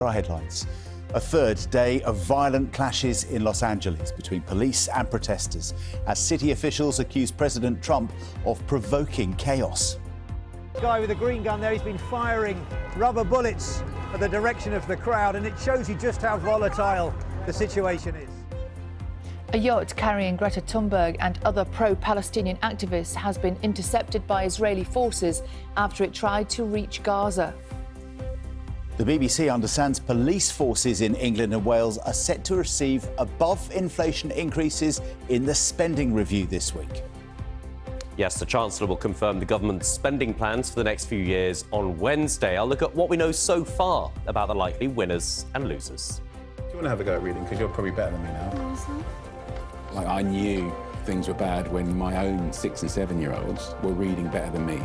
Our headlines. A third day of violent clashes in Los Angeles between police and protesters as city officials accuse President Trump of provoking chaos. The guy with the green gun there, he's been firing rubber bullets at the direction of the crowd, and it shows you just how volatile the situation is. A yacht carrying Greta Thunberg and other pro-Palestinian activists has been intercepted by Israeli forces after it tried to reach Gaza. The BBC understands police forces in England and Wales are set to receive above-inflation increases in the spending review this week. Yes, the Chancellor will confirm the government's spending plans for the next few years on Wednesday. I'll look at what we know so far about the likely winners and losers. Do you want to have a go at reading? Because you're probably better than me now. Like, I knew things were bad when my own 6 and 7-year-olds were reading better than me,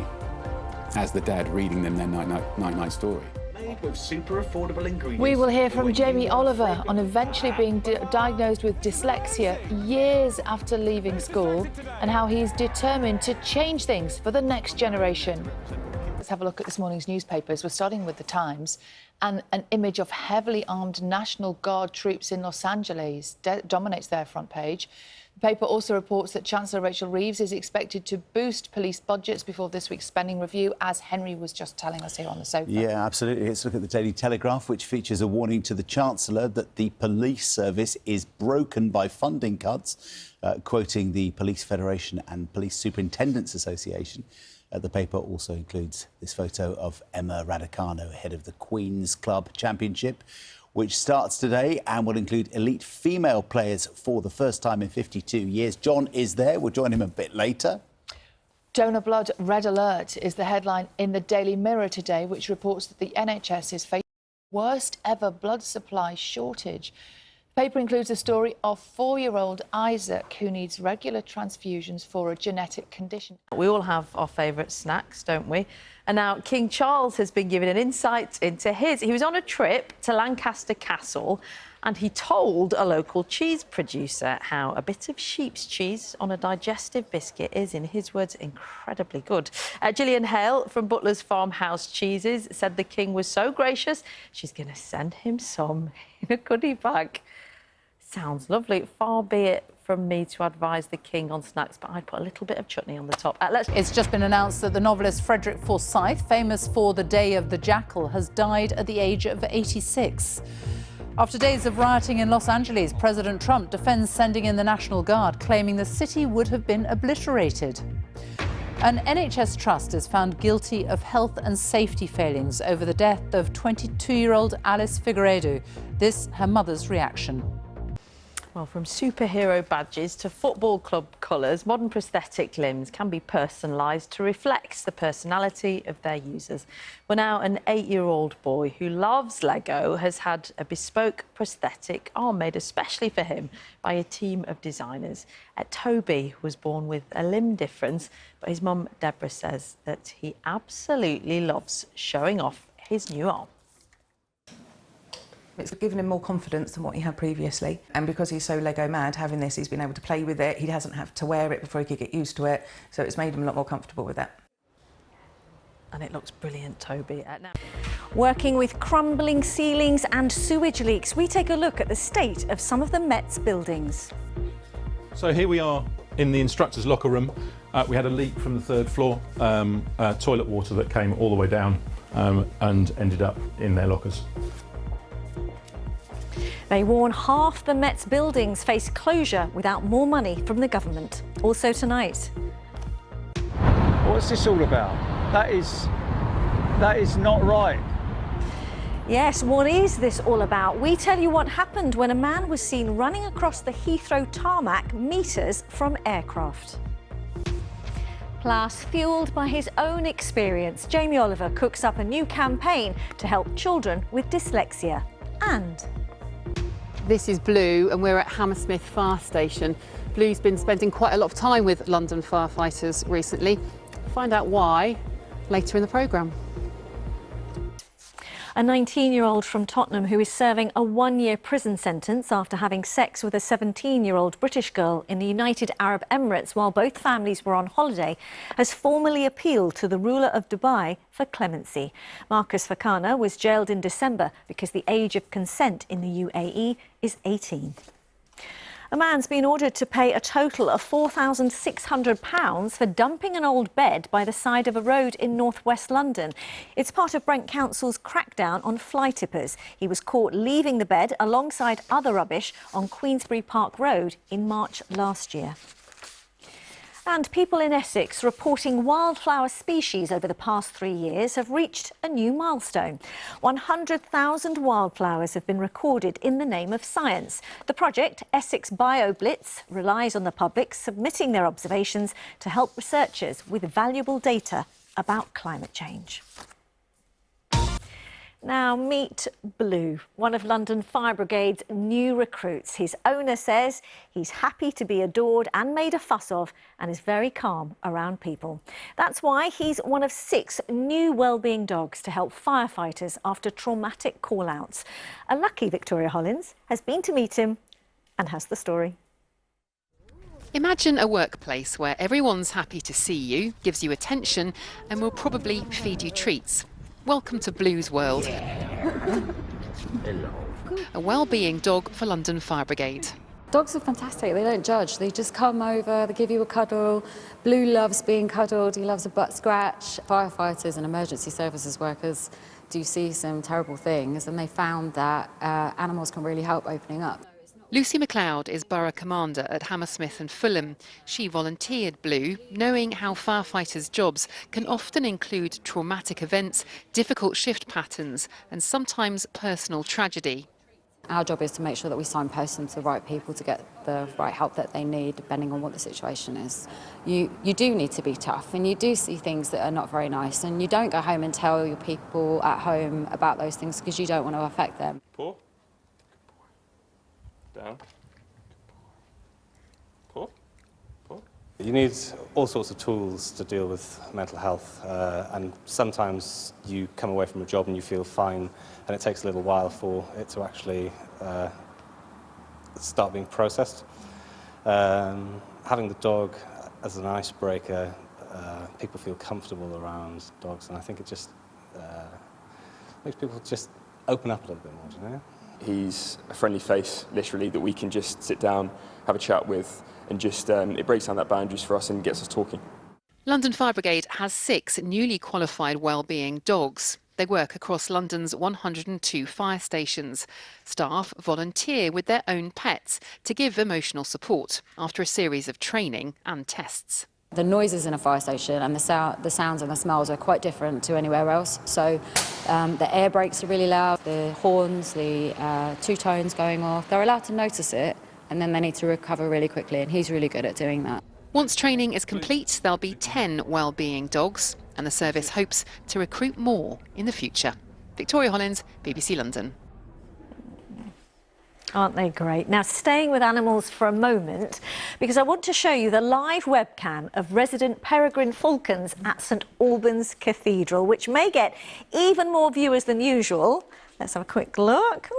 as the dad reading them their night-night story. Made with super affordable ingredients. We will hear from Jamie Oliver on eventually being diagnosed with dyslexia years after leaving school and how he's determined to change things for the next generation. Let's have a look at this morning's newspapers. We're starting with The Times, and an image of heavily armed National Guard troops in Los Angeles dominates their front page. The paper also reports that Chancellor Rachel Reeves is expected to boost police budgets before this week's spending review, as Henry was just telling us here on the sofa. Yeah, absolutely. Let's look at the Daily Telegraph, which features a warning to the Chancellor that the police service is broken by funding cuts, quoting the Police Federation and Police Superintendents Association. The paper also includes this photo of Emma Raducanu, head of the Queen's Club Championship, which starts today and will include elite female players for the first time in 52 years. John is there. We'll join him a bit later. Donor blood red alert is the headline in the Daily Mirror today, which reports that the NHS is facing the worst ever blood supply shortage. The paper includes a story of 4-year-old Isaac, who needs regular transfusions for a genetic condition. We all have our favourite snacks, don't we? And now King Charles has been given an insight into his. He was on a trip to Lancaster Castle and he told a local cheese producer how a bit of sheep's cheese on a digestive biscuit is, in his words, incredibly good. Gillian Hale from Butler's Farmhouse Cheeses said the King was so gracious, she's going to send him some in a goodie bag. Sounds lovely. Far be it from me to advise the King on snacks, but I'd put a little bit of chutney on the top. It's just been announced that the novelist Frederick Forsyth, famous for The Day of the Jackal, has died at the age of 86. After days of rioting in Los Angeles, President Trump defends sending in the National Guard, claiming the city would have been obliterated. An NHS trust is found guilty of health and safety failings over the death of 22-year-old Alice Figueiredo. This, her mother's reaction. Well, from superhero badges to football club colours, modern prosthetic limbs can be personalised to reflect the personality of their users. Well, now an 8-year-old boy who loves Lego has had a bespoke prosthetic arm made especially for him by a team of designers. Toby was born with a limb difference, but his mum, Deborah, says that he absolutely loves showing off his new arm. It's given him more confidence than what he had previously. And because he's so Lego mad, having this, he's been able to play with it. He hasn't had to wear it before he could get used to it. So it's made him a lot more comfortable with that. And it looks brilliant, Toby. Now, working with crumbling ceilings and sewage leaks, we take a look at the state of some of the Met's buildings. So here we are in the instructor's locker room. We had a leak from the 3rd floor, toilet water that came all the way down and ended up in their lockers. They warn half the Met's buildings face closure without more money from the government. Also tonight. What's this all about? That is not right. Yes, what is this all about? We tell you what happened when a man was seen running across the Heathrow tarmac metres from aircraft. Plus, fuelled by his own experience, Jamie Oliver cooks up a new campaign to help children with dyslexia. And this is Blue, and we're at Hammersmith Fire Station. Blue's been spending quite a lot of time with London firefighters recently. Find out why later in the programme. A 19-year-old from Tottenham who is serving a 1-year prison sentence after having sex with a 17-year-old British girl in the United Arab Emirates while both families were on holiday has formally appealed to the ruler of Dubai for clemency. Marcus Fakana was jailed in December because the age of consent in the UAE is 18. A man's been ordered to pay a total of £4,600 for dumping an old bed by the side of a road in northwest London. It's part of Brent Council's crackdown on fly tippers. He was caught leaving the bed alongside other rubbish on Queensbury Park Road in March last year. And people in Essex reporting wildflower species over the past 3 years have reached a new milestone. 100,000 wildflowers have been recorded in the name of science. The project, Essex BioBlitz, relies on the public submitting their observations to help researchers with valuable data about climate change. Now meet Blue, one of London Fire Brigade's new recruits. His owner says he's happy to be adored and made a fuss of and is very calm around people. That's why he's one of 6 new wellbeing dogs to help firefighters after traumatic call-outs. A lucky Victoria Hollins has been to meet him and has the story. Imagine a workplace where everyone's happy to see you, gives you attention and will probably feed you treats. Welcome to Blue's world. A well-being dog for London Fire Brigade. Dogs are fantastic. They don't judge. They just come over, they give you a cuddle. Blue loves being cuddled. He loves a butt scratch. Firefighters and emergency services workers do see some terrible things, and they found that animals can really help opening up. Lucy MacLeod is Borough Commander at Hammersmith and Fulham. She volunteered Blue, knowing how firefighters' jobs can often include traumatic events, difficult shift patterns and sometimes personal tragedy. Our job is to make sure that we signpost them to the right people to get the right help that they need, depending on what the situation is. You do need to be tough, and you do see things that are not very nice, and you don't go home and tell your people at home about those things because you don't want to affect them. Paw. Down. Paw. Paw. You need all sorts of tools to deal with mental health, and sometimes you come away from a job and you feel fine, and it takes a little while for it to actually start being processed. Having the dog as an icebreaker, people feel comfortable around dogs, and I think it just makes people just open up a little bit more, do you know? He's a friendly face, literally, that we can just sit down, have a chat with, and just it breaks down that boundaries for us and gets us talking. London Fire Brigade has 6 newly qualified wellbeing dogs. They work across London's 102 fire stations. Staff volunteer with their own pets to give emotional support after a series of training and tests. The noises in a fire station and the sounds and the smells are quite different to anywhere else. So the air brakes are really loud, the horns, the two-tones going off. They're allowed to notice it, and then they need to recover really quickly, and he's really good at doing that. Once training is complete, there'll be 10 wellbeing dogs, and the service hopes to recruit more in the future. Victoria Hollins, BBC London. Aren't they great? Now, staying with animals for a moment, because I want to show you the live webcam of resident peregrine falcons at St Albans Cathedral, which may get even more viewers than usual. Let's have a quick look.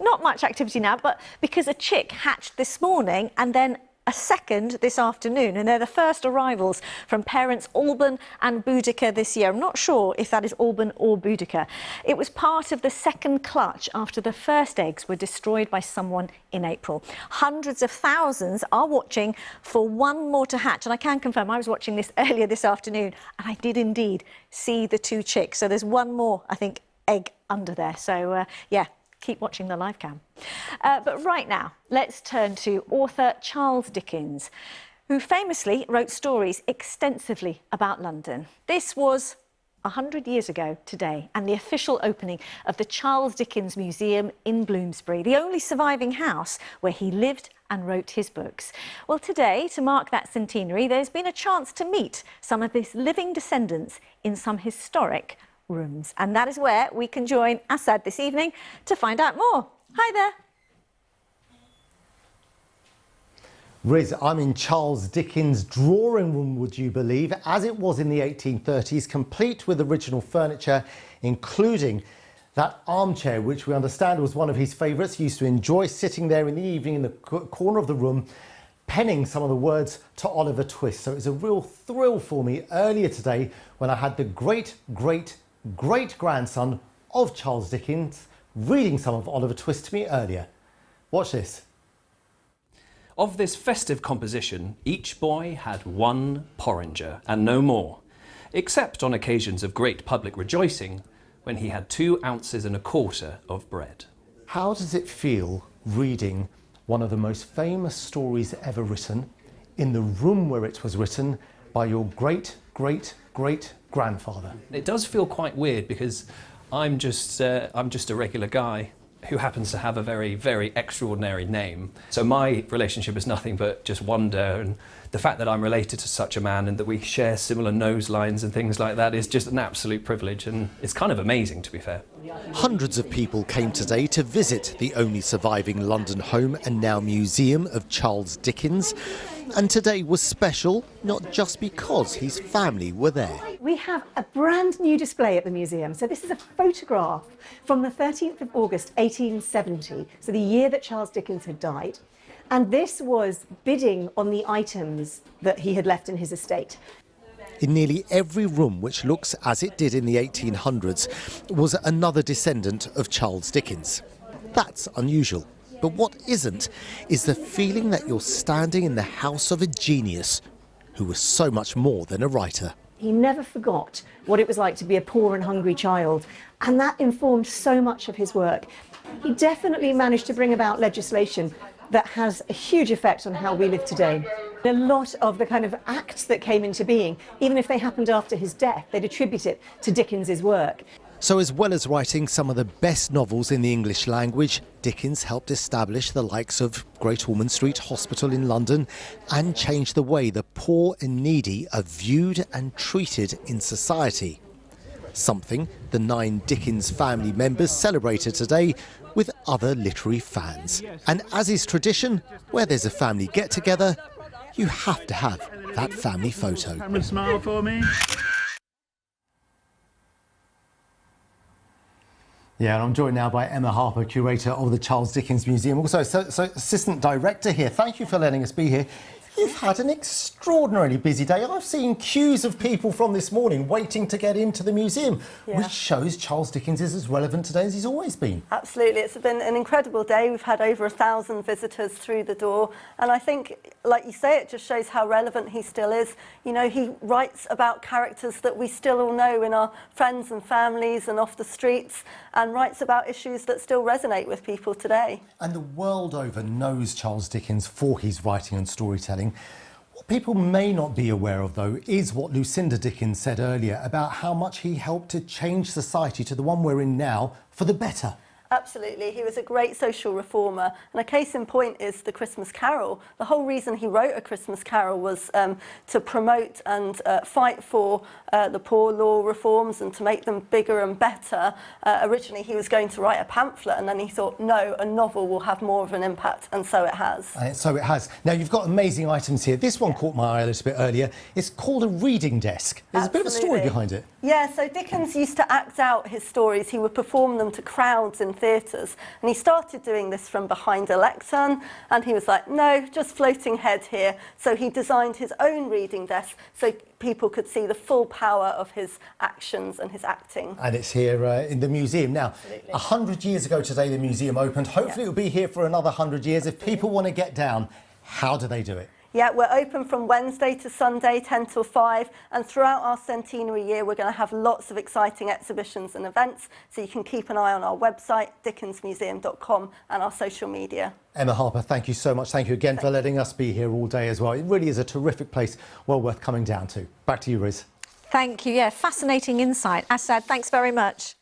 Not much activity now, but because a chick hatched this morning and then a second this afternoon, and they're the first arrivals from parents Alban and Boudica this year. I'm not sure if that is Alban or Boudica. It was part of the second clutch after the first eggs were destroyed by someone in April. Hundreds of thousands are watching for one more to hatch, and I can confirm I was watching this earlier this afternoon, and I did indeed see the 2 chicks. So there's one more, I think, egg under there. So, yeah. Keep watching the live cam. But right now, let's turn to author Charles Dickens, who famously wrote stories extensively about London. This was 100 years ago today, and the official opening of the Charles Dickens Museum in Bloomsbury, the only surviving house where he lived and wrote his books. Well, today, to mark that centenary, there's been a chance to meet some of his living descendants in some historic rooms. And that is where we can join Assad this evening to find out more. Hi there. Riz, I'm in Charles Dickens' drawing room, would you believe, as it was in the 1830s, complete with original furniture, including That armchair, which we understand was one of his favourites, he used to enjoy sitting there in the evening in the corner of the room, penning some of the words to Oliver Twist. So it was a real thrill for me earlier today when I had the great-great-great-grandson of Charles Dickens reading some of Oliver Twist to me earlier. Watch this. Of this festive composition, each boy had one porringer and no more, except on occasions of great public rejoicing, when he had 2 ounces and a quarter of bread. How does it feel reading one of the most famous stories ever written in the room where it was written by your great-great-great-grandfather? It does feel quite weird because I'm just a regular guy who happens to have a very, very extraordinary name. So my relationship is nothing but just wonder, and the fact that I'm related to such a man and that we share similar nose lines and things like that is just an absolute privilege, and it's kind of amazing, to be fair. Hundreds of people came today to visit the only surviving London home and now museum of Charles Dickens. And today was special, not just because his family were there. We have a brand new display at the museum. So this is a photograph from the 13th of August 1870, so the year that Charles Dickens had died. And this was bidding on the items that he had left in his estate. In nearly every room, which looks as it did in the 1800s, was another descendant of Charles Dickens. That's unusual. But what isn't is the feeling that you're standing in the house of a genius who was so much more than a writer. He never forgot what it was like to be a poor and hungry child, and that informed so much of his work. He definitely managed to bring about legislation that has a huge effect on how we live today. A lot of the kind of acts that came into being, even if they happened after his death, they'd attribute it to Dickens's work. So as well as writing some of the best novels in the English language, Dickens helped establish the likes of Great Ormond Street Hospital in London and change the way the poor and needy are viewed and treated in society. Something the 9 Dickens family members celebrated today with other literary fans. And as is tradition, where there's a family get-together, you have to have that family photo. Cameron, smile for me. Yeah, and I'm joined now by Emma Harper, curator of the Charles Dickens Museum, also assistant director here. Thank you for letting us be here. You've had an extraordinarily busy day. I've seen queues of people from this morning waiting to get into the museum, which shows Charles Dickens is as relevant today as he's always been. Absolutely. It's been an incredible day. We've had over 1,000 visitors through the door. And I think, like you say, it just shows how relevant he still is. You know, he writes about characters that we still all know in our friends and families and off the streets, and writes about issues that still resonate with people today. And the world over knows Charles Dickens for his writing and storytelling. What people may not be aware of, though, is what Lucinda Dickens said earlier about how much he helped to change society to the one we're in now for the better. Absolutely. He was a great social reformer, and a case in point is the Christmas Carol. The whole reason he wrote A Christmas Carol was to promote and fight for the poor law reforms and to make them bigger and better. Originally he was going to write a pamphlet, and then he thought, no, a novel will have more of an impact, and so it has. And so it has. Now, you've got amazing items here. This one caught my eye a little bit earlier. It's called a reading desk. There's a bit of a story behind it. Yeah, so Dickens used to act out his stories. He would perform them to crowds in theatres, and he started doing this from behind a lectern, and he was like, no, just floating head here. So he designed his own reading desk so people could see the full power of his actions and his acting. And it's here in the museum. Now, 100 years ago today the museum opened. Hopefully it'll be here for another 100 years. If people want to get down, how do they do it? Yeah, we're open from Wednesday to Sunday, 10 till 5, and throughout our centenary year we're going to have lots of exciting exhibitions and events, so you can keep an eye on our website, dickensmuseum.com, and our social media. Emma Harper, thank you so much. Thank you again for letting us be here all day as well. It really is a terrific place, well worth coming down to. Back to you, Riz. Thank you. Yeah, fascinating insight. Asad, thanks very much.